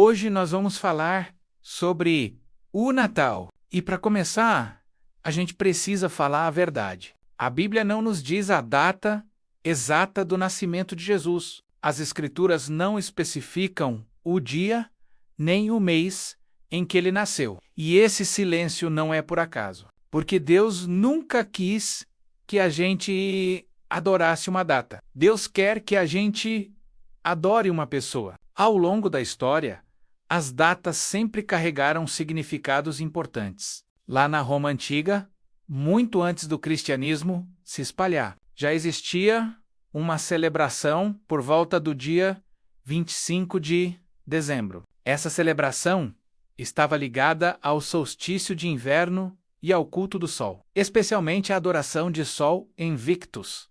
Hoje nós vamos falar sobre o Natal. E para começar, a gente precisa falar a verdade. A Bíblia não nos diz a data exata do nascimento de Jesus. As Escrituras não especificam o dia nem o mês em que ele nasceu. E esse silêncio não é por acaso, porque Deus nunca quis que a gente adorasse uma data. Deus quer que a gente adore uma pessoa. Ao longo da história, as datas sempre carregaram significados importantes. Lá na Roma Antiga, muito antes do cristianismo se espalhar, já existia uma celebração por volta do dia 25 de dezembro. Essa celebração estava ligada ao solstício de inverno e ao culto do sol, especialmente a adoração de Sol Invictus,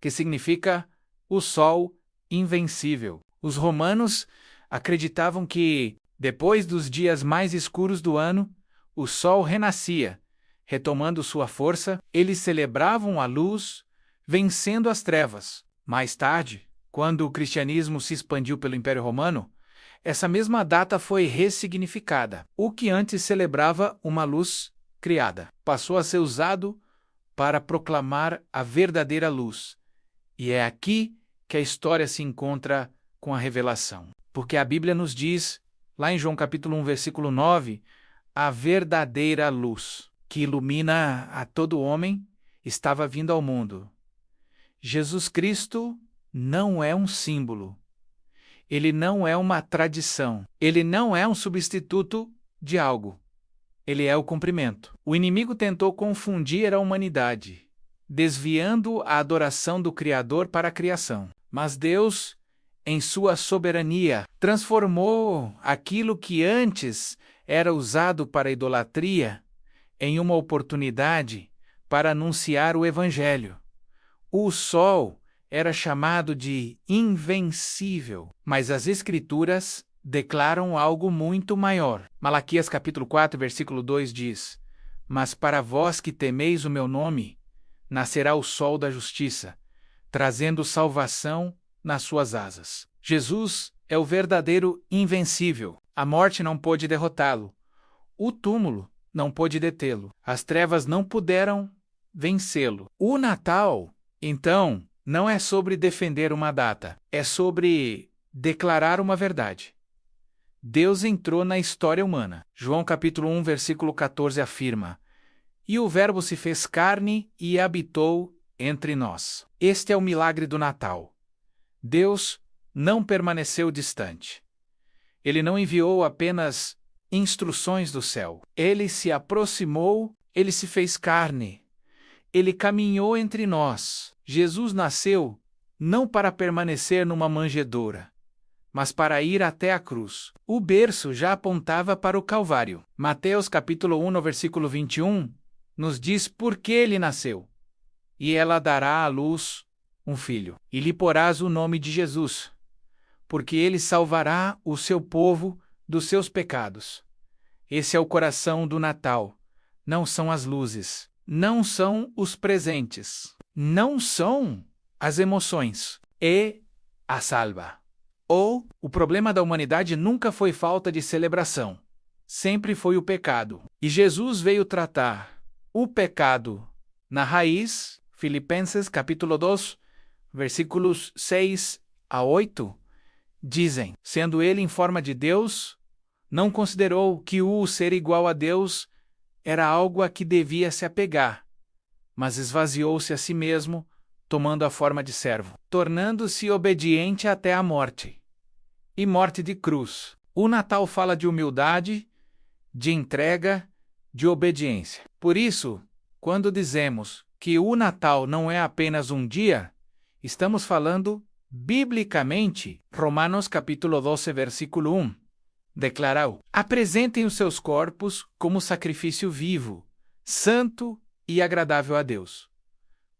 que significa o sol invencível. Os romanos acreditavam que, depois dos dias mais escuros do ano, o sol renascia, retomando sua força. Eles celebravam a luz, vencendo as trevas. Mais tarde, quando o cristianismo se expandiu pelo Império Romano, essa mesma data foi ressignificada. O que antes celebrava uma luz criada passou a ser usado para proclamar a verdadeira luz. E é aqui que a história se encontra com a revelação. Porque a Bíblia nos diz, lá em João capítulo 1, versículo 9, a verdadeira luz que ilumina a todo homem estava vindo ao mundo. Jesus Cristo não é um símbolo. Ele não é uma tradição. Ele não é um substituto de algo. Ele é o cumprimento. O inimigo tentou confundir a humanidade, desviando a adoração do Criador para a criação. Mas Deus, em sua soberania, transformou aquilo que antes era usado para idolatria em uma oportunidade para anunciar o Evangelho. O sol era chamado de invencível, mas as Escrituras declaram algo muito maior. Malaquias capítulo 4, versículo 2 diz: Mas para vós que temeis o meu nome, nascerá o sol da justiça, trazendo salvação nas suas asas. Jesus é o verdadeiro invencível. A morte não pôde derrotá-lo. O túmulo não pôde detê-lo. As trevas não puderam vencê-lo. O Natal, então, não é sobre defender uma data. É sobre declarar uma verdade. Deus entrou na história humana. João capítulo 1, versículo 14 afirma: E o Verbo se fez carne e habitou entre nós. Este é o milagre do Natal. Deus não permaneceu distante. Ele não enviou apenas instruções do céu. Ele se aproximou, ele se fez carne. Ele caminhou entre nós. Jesus nasceu não para permanecer numa manjedoura, mas para ir até a cruz. O berço já apontava para o Calvário. Mateus capítulo 1, no versículo 21, nos diz por que ele nasceu. E ela dará à luz um filho, e lhe porás o nome de Jesus, porque ele salvará o seu povo dos seus pecados. Esse é o coração do Natal. Não são as luzes, não são os presentes, não são as emoções, é a salva. O problema da humanidade nunca foi falta de celebração, sempre foi o pecado. E Jesus veio tratar o pecado na raiz. Filipenses capítulo 2, versículos 6 a 8, dizem: Sendo ele em forma de Deus, não considerou que o ser igual a Deus era algo a que devia se apegar, mas esvaziou-se a si mesmo, tomando a forma de servo, tornando-se obediente até a morte, e morte de cruz. O Natal fala de humildade, de entrega, de obediência. Por isso, quando dizemos que o Natal não é apenas um dia, estamos falando biblicamente. Romanos capítulo 12, versículo 1, declarou: Apresentem os seus corpos como sacrifício vivo, santo e agradável a Deus.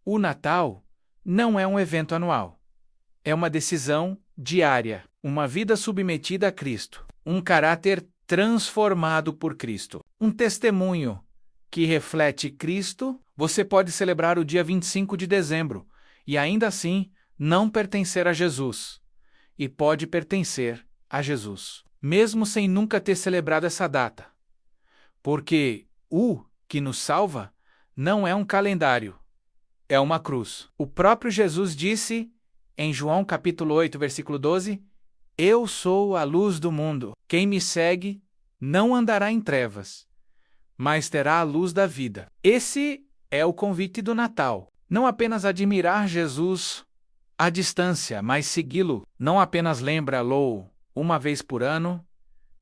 O Natal não é um evento anual. É uma decisão diária, uma vida submetida a Cristo, um caráter transformado por Cristo, um testemunho que reflete Cristo. Você pode celebrar o dia 25 de dezembro e ainda assim não pertencer a Jesus, e pode pertencer a Jesus. mesmo sem nunca ter celebrado essa data. Porque o que nos salva não é um calendário, é uma cruz. O próprio Jesus disse, em João capítulo 8, versículo 12, Eu sou a luz do mundo. Quem me segue não andará em trevas, mas terá a luz da vida. Esse é o convite do Natal. Não apenas admirar Jesus à distância, mas segui-lo. Não apenas lembra-lo uma vez por ano,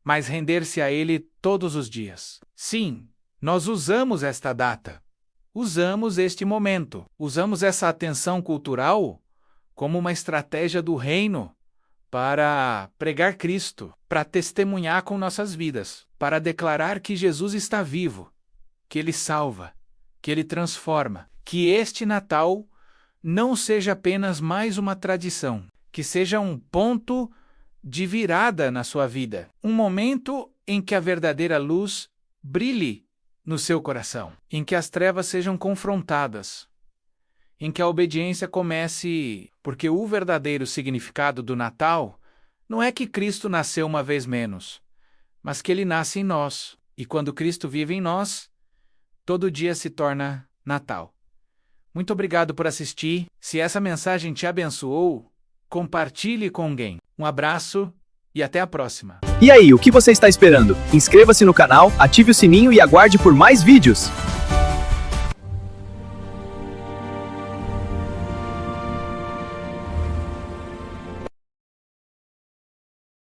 mas render-se a ele todos os dias. Sim, nós usamos esta data. Usamos este momento. Usamos essa atenção cultural como uma estratégia do reino para pregar Cristo, para testemunhar com nossas vidas, para declarar que Jesus está vivo, que Ele salva, que Ele transforma, que este Natal não seja apenas mais uma tradição, que seja um ponto de virada na sua vida, um momento em que a verdadeira luz brilhe no seu coração, em que as trevas sejam confrontadas, em que a obediência comece, porque o verdadeiro significado do Natal não é que Cristo nasceu uma vez menos, mas que Ele nasce em nós, e quando Cristo vive em nós, todo dia se torna Natal. Muito obrigado por assistir. Se essa mensagem te abençoou, compartilhe com alguém. Um abraço e até a próxima. E aí, o que você está esperando? Inscreva-se no canal, ative o sininho e aguarde por mais vídeos.